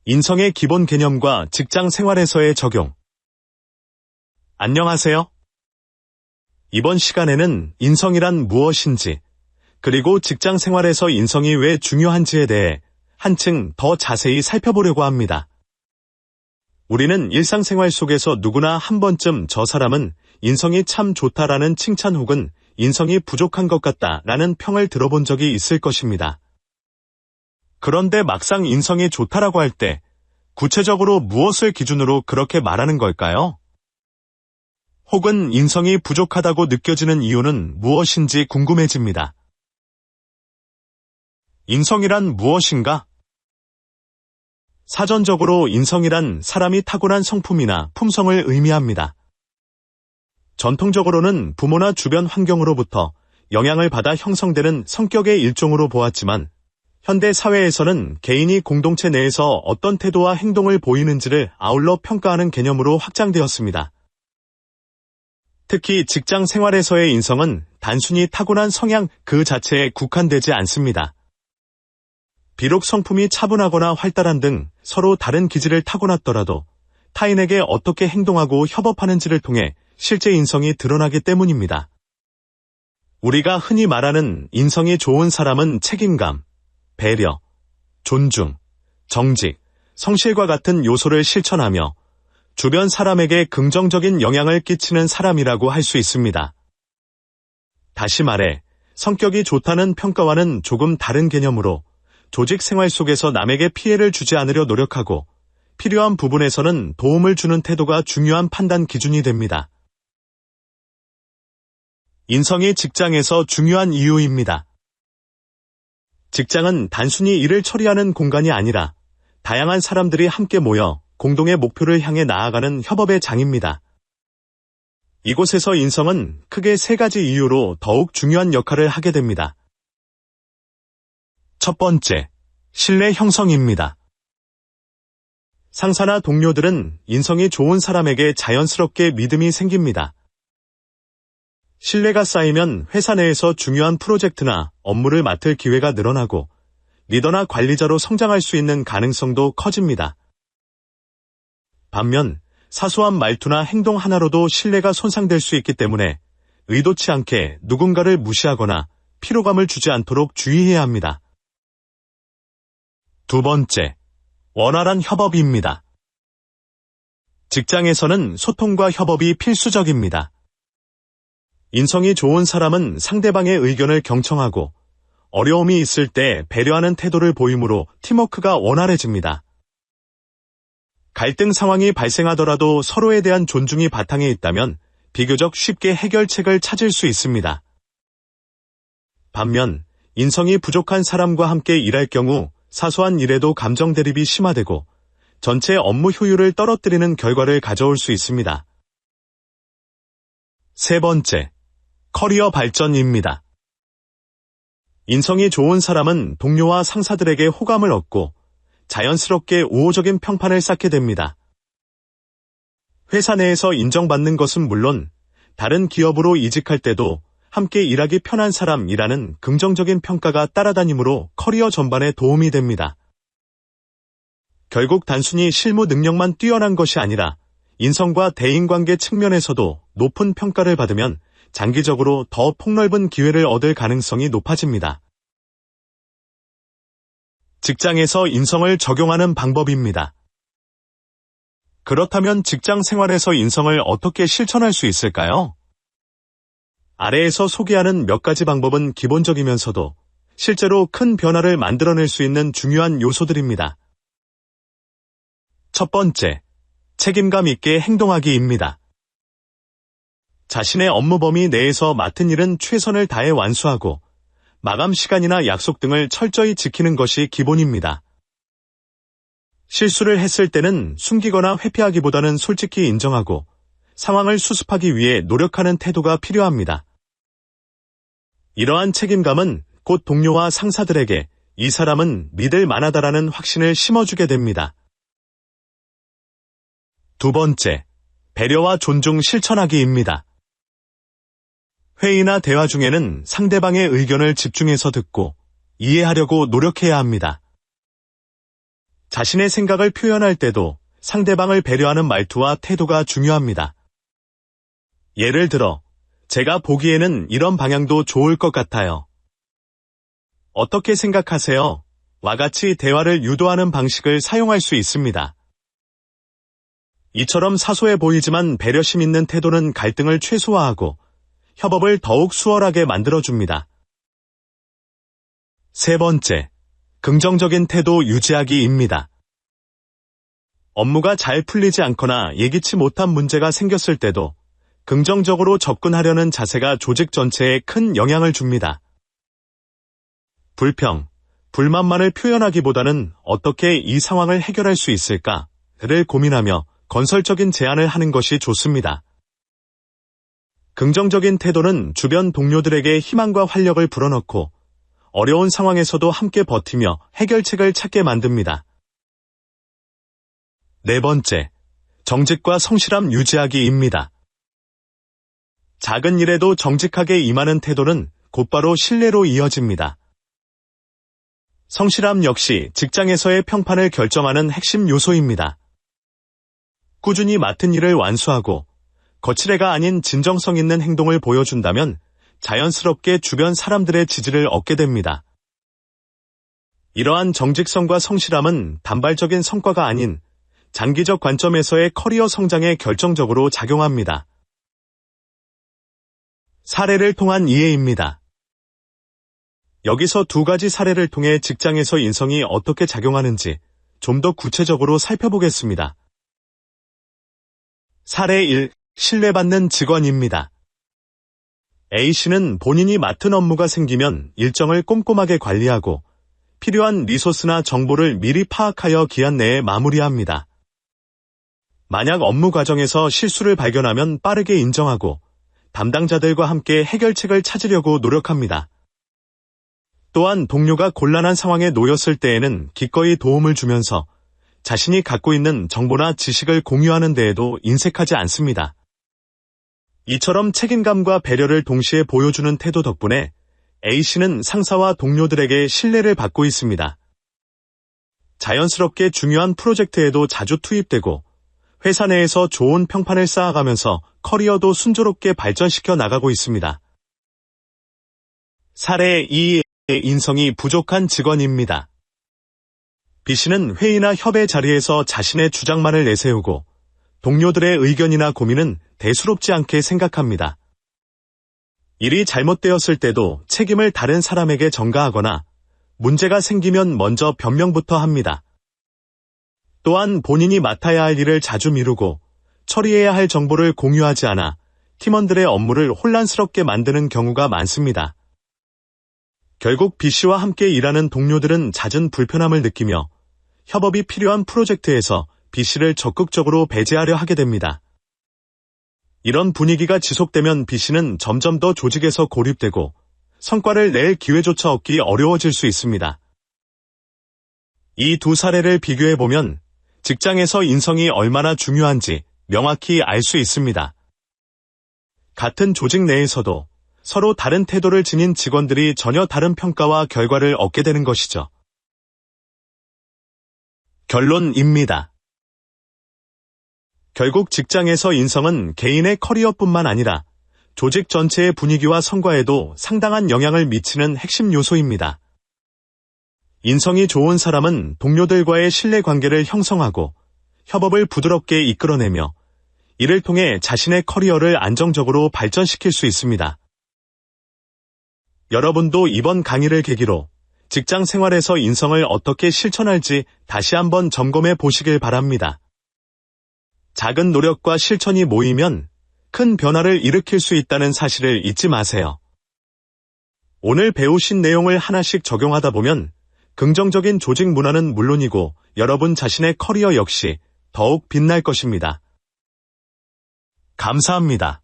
인성의 기본 개념과 직장 생활에서의 적용. 안녕하세요. 이번 시간에는 인성이란 무엇인지, 그리고 직장 생활에서 인성이 왜 중요한지에 대해 한층 더 자세히 살펴보려고 합니다. 우리는 일상생활 속에서 누구나 한 번쯤 저 사람은 인성이 참 좋다라는 칭찬 혹은 인성이 부족한 것 같다라는 평을 들어본 적이 있을 것입니다. 그런데 막상 인성이 좋다라고 할 때 구체적으로 무엇을 기준으로 그렇게 말하는 걸까요? 혹은 인성이 부족하다고 느껴지는 이유는 무엇인지 궁금해집니다. 인성이란 무엇인가? 사전적으로 인성이란 사람이 타고난 성품이나 품성을 의미합니다. 전통적으로는 부모나 주변 환경으로부터 영향을 받아 형성되는 성격의 일종으로 보았지만 현대 사회에서는 개인이 공동체 내에서 어떤 태도와 행동을 보이는지를 아울러 평가하는 개념으로 확장되었습니다. 특히 직장 생활에서의 인성은 단순히 타고난 성향 그 자체에 국한되지 않습니다. 비록 성품이 차분하거나 활달한 등 서로 다른 기질을 타고났더라도 타인에게 어떻게 행동하고 협업하는지를 통해 실제 인성이 드러나기 때문입니다. 우리가 흔히 말하는 인성이 좋은 사람은 책임감, 배려, 존중, 정직, 성실과 같은 요소를 실천하며 주변 사람에게 긍정적인 영향을 끼치는 사람이라고 할 수 있습니다. 다시 말해, 성격이 좋다는 평가와는 조금 다른 개념으로 조직 생활 속에서 남에게 피해를 주지 않으려 노력하고 필요한 부분에서는 도움을 주는 태도가 중요한 판단 기준이 됩니다. 인성이 직장에서 중요한 이유입니다. 직장은 단순히 일을 처리하는 공간이 아니라 다양한 사람들이 함께 모여 공동의 목표를 향해 나아가는 협업의 장입니다. 이곳에서 인성은 크게 세 가지 이유로 더욱 중요한 역할을 하게 됩니다. 첫 번째, 신뢰 형성입니다. 상사나 동료들은 인성이 좋은 사람에게 자연스럽게 믿음이 생깁니다. 신뢰가 쌓이면 회사 내에서 중요한 프로젝트나 업무를 맡을 기회가 늘어나고 리더나 관리자로 성장할 수 있는 가능성도 커집니다. 반면 사소한 말투나 행동 하나로도 신뢰가 손상될 수 있기 때문에 의도치 않게 누군가를 무시하거나 피로감을 주지 않도록 주의해야 합니다. 두 번째, 원활한 협업입니다. 직장에서는 소통과 협업이 필수적입니다. 인성이 좋은 사람은 상대방의 의견을 경청하고 어려움이 있을 때 배려하는 태도를 보이므로 팀워크가 원활해집니다. 갈등 상황이 발생하더라도 서로에 대한 존중이 바탕에 있다면 비교적 쉽게 해결책을 찾을 수 있습니다. 반면 인성이 부족한 사람과 함께 일할 경우 사소한 일에도 감정 대립이 심화되고 전체 업무 효율을 떨어뜨리는 결과를 가져올 수 있습니다. 세 번째, 커리어 발전입니다. 인성이 좋은 사람은 동료와 상사들에게 호감을 얻고 자연스럽게 우호적인 평판을 쌓게 됩니다. 회사 내에서 인정받는 것은 물론 다른 기업으로 이직할 때도 함께 일하기 편한 사람이라는 긍정적인 평가가 따라다니므로 커리어 전반에 도움이 됩니다. 결국 단순히 실무 능력만 뛰어난 것이 아니라 인성과 대인관계 측면에서도 높은 평가를 받으면 장기적으로 더 폭넓은 기회를 얻을 가능성이 높아집니다. 직장에서 인성을 적용하는 방법입니다. 그렇다면 직장 생활에서 인성을 어떻게 실천할 수 있을까요? 아래에서 소개하는 몇 가지 방법은 기본적이면서도 실제로 큰 변화를 만들어낼 수 있는 중요한 요소들입니다. 첫 번째, 책임감 있게 행동하기입니다. 자신의 업무 범위 내에서 맡은 일은 최선을 다해 완수하고 마감 시간이나 약속 등을 철저히 지키는 것이 기본입니다. 실수를 했을 때는 숨기거나 회피하기보다는 솔직히 인정하고 상황을 수습하기 위해 노력하는 태도가 필요합니다. 이러한 책임감은 곧 동료와 상사들에게 이 사람은 믿을 만하다라는 확신을 심어주게 됩니다. 두 번째, 배려와 존중 실천하기입니다. 회의나 대화 중에는 상대방의 의견을 집중해서 듣고 이해하려고 노력해야 합니다. 자신의 생각을 표현할 때도 상대방을 배려하는 말투와 태도가 중요합니다. 예를 들어, 제가 보기에는 이런 방향도 좋을 것 같아요. 어떻게 생각하세요? 와 같이 대화를 유도하는 방식을 사용할 수 있습니다. 이처럼 사소해 보이지만 배려심 있는 태도는 갈등을 최소화하고 협업을 더욱 수월하게 만들어줍니다. 세 번째, 긍정적인 태도 유지하기입니다. 업무가 잘 풀리지 않거나 예기치 못한 문제가 생겼을 때도 긍정적으로 접근하려는 자세가 조직 전체에 큰 영향을 줍니다. 불평, 불만만을 표현하기보다는 어떻게 이 상황을 해결할 수 있을까를 고민하며 건설적인 제안을 하는 것이 좋습니다. 긍정적인 태도는 주변 동료들에게 희망과 활력을 불어넣고 어려운 상황에서도 함께 버티며 해결책을 찾게 만듭니다. 네 번째, 정직과 성실함 유지하기입니다. 작은 일에도 정직하게 임하는 태도는 곧바로 신뢰로 이어집니다. 성실함 역시 직장에서의 평판을 결정하는 핵심 요소입니다. 꾸준히 맡은 일을 완수하고 거칠애가 아닌 진정성 있는 행동을 보여준다면 자연스럽게 주변 사람들의 지지를 얻게 됩니다. 이러한 정직성과 성실함은 단발적인 성과가 아닌 장기적 관점에서의 커리어 성장에 결정적으로 작용합니다. 사례를 통한 이해입니다. 여기서 두 가지 사례를 통해 직장에서 인성이 어떻게 작용하는지 좀 더 구체적으로 살펴보겠습니다. 사례 1. 신뢰받는 직원입니다. A씨는 본인이 맡은 업무가 생기면 일정을 꼼꼼하게 관리하고 필요한 리소스나 정보를 미리 파악하여 기한 내에 마무리합니다. 만약 업무 과정에서 실수를 발견하면 빠르게 인정하고 담당자들과 함께 해결책을 찾으려고 노력합니다. 또한 동료가 곤란한 상황에 놓였을 때에는 기꺼이 도움을 주면서 자신이 갖고 있는 정보나 지식을 공유하는 데에도 인색하지 않습니다. 이처럼 책임감과 배려를 동시에 보여주는 태도 덕분에 A씨는 상사와 동료들에게 신뢰를 받고 있습니다. 자연스럽게 중요한 프로젝트에도 자주 투입되고 회사 내에서 좋은 평판을 쌓아가면서 커리어도 순조롭게 발전시켜 나가고 있습니다. 사례 2의 인성이 부족한 직원입니다. B씨는 회의나 협의 자리에서 자신의 주장만을 내세우고 동료들의 의견이나 고민은 대수롭지 않게 생각합니다. 일이 잘못되었을 때도 책임을 다른 사람에게 전가하거나 문제가 생기면 먼저 변명부터 합니다. 또한 본인이 맡아야 할 일을 자주 미루고 처리해야 할 정보를 공유하지 않아 팀원들의 업무를 혼란스럽게 만드는 경우가 많습니다. 결국 B씨와 함께 일하는 동료들은 잦은 불편함을 느끼며 협업이 필요한 프로젝트에서 B씨를 적극적으로 배제하려 하게 됩니다. 이런 분위기가 지속되면 B씨는 점점 더 조직에서 고립되고 성과를 낼 기회조차 얻기 어려워질 수 있습니다. 이 두 사례를 비교해보면 직장에서 인성이 얼마나 중요한지 명확히 알 수 있습니다. 같은 조직 내에서도 서로 다른 태도를 지닌 직원들이 전혀 다른 평가와 결과를 얻게 되는 것이죠. 결론입니다. 결국 직장에서 인성은 개인의 커리어뿐만 아니라 조직 전체의 분위기와 성과에도 상당한 영향을 미치는 핵심 요소입니다. 인성이 좋은 사람은 동료들과의 신뢰관계를 형성하고 협업을 부드럽게 이끌어내며 이를 통해 자신의 커리어를 안정적으로 발전시킬 수 있습니다. 여러분도 이번 강의를 계기로 직장 생활에서 인성을 어떻게 실천할지 다시 한번 점검해 보시길 바랍니다. 작은 노력과 실천이 모이면 큰 변화를 일으킬 수 있다는 사실을 잊지 마세요. 오늘 배우신 내용을 하나씩 적용하다 보면 긍정적인 조직 문화는 물론이고 여러분 자신의 커리어 역시 더욱 빛날 것입니다. 감사합니다.